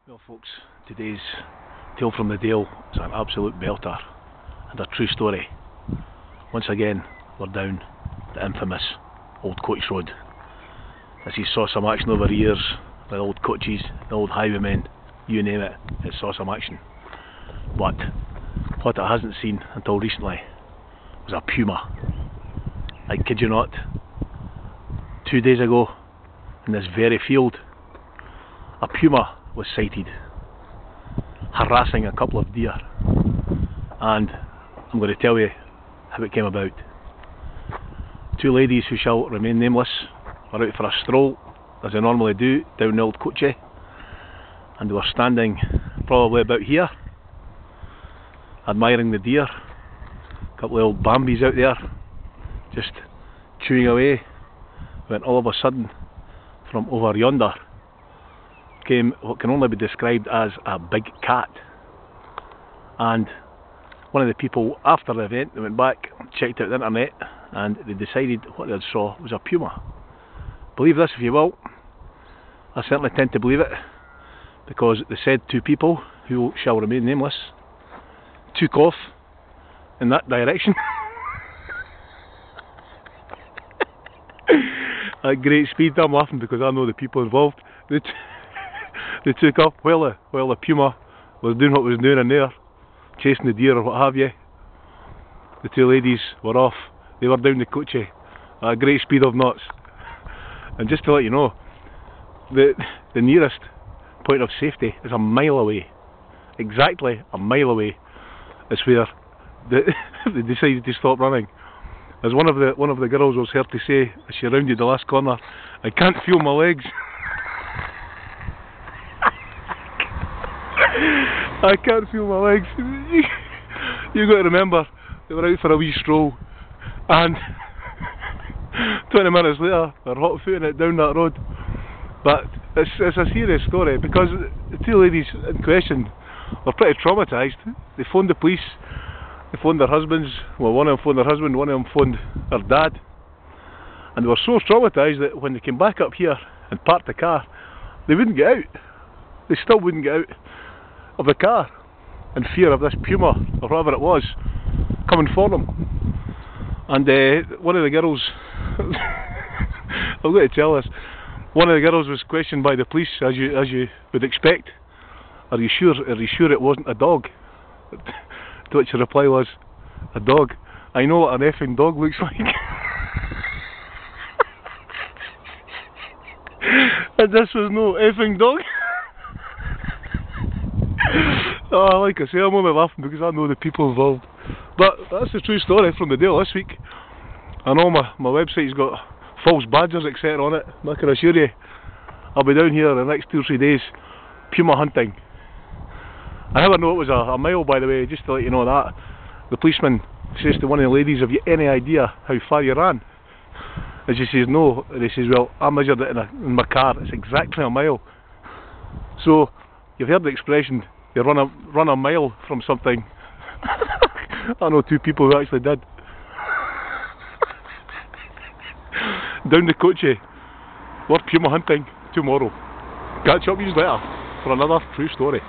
Well folks, today's tale from the Dale is an absolute belter and a true story. Once again, we're down the infamous old Coach Road. As he saw some action over the years, the old Coachies, the old highwaymen, you name it, it saw some action. But what it hasn't seen until recently was a Puma. I kid you not, 2 days ago in this very field, a Puma was sighted harassing a couple of deer, and I'm going to tell you how it came about. Two ladies who shall remain nameless were out for a stroll, as they normally do, down the old Coachie, and they were standing probably about here, admiring the deer. A couple of old Bambies out there, just chewing away, when all of a sudden, from over yonder, came what can only be described as a big cat. And one of the people after the event, they went back, checked out the internet, and they decided what they saw was a Puma. Believe this if you will. I certainly tend to believe it, because the said two people, who shall remain nameless, took off in that direction at great speed. I'm laughing because I know the people involved. They took up while the Puma was doing what it was doing in there, chasing the deer or what have you. The two ladies were off. They were down the Coachie at a great speed of knots. And just to let you know, the nearest point of safety is a mile away. Exactly a mile away is where they decided to stop running. As one of the girls was heard to say as she rounded the last corner, "I can't feel my legs." I can't feel my legs. You got to remember, they were out for a wee stroll, and 20 minutes later they're hot footing it down that road. But it's a serious story, because the two ladies in question were pretty traumatised. They phoned the police, they phoned their husbands. Well, one of them phoned their husband, one of them phoned her dad, and they were so traumatised that when they came back up here and parked the car, they wouldn't get out. They still wouldn't get out of the car, in fear of this Puma, or whatever it was, coming for them. And one of the girls, I've got to tell this, one of the girls was questioned by the police, as you would expect. Are you sure it wasn't a dog? To which the reply was, a dog? I know what an effing dog looks like. And this was no effing dog. Oh, like I say, I'm only laughing because I know the people involved. But that's the true story from the Dale this week. I know my website's got false badges etc on it, and I can assure you I'll be down here in the next 2 or 3 days Puma hunting. I never know it was a mile, by the way, just to let you know that. The policeman says to one of the ladies, "Have you any idea how far you ran?" And she says no, and he says, "Well, I measured it in my car, it's exactly a mile." So you've heard the expression, you run a mile from something. I know two people who actually did. Down the Coachie, we're Puma hunting tomorrow. Catch up with you later for another true story.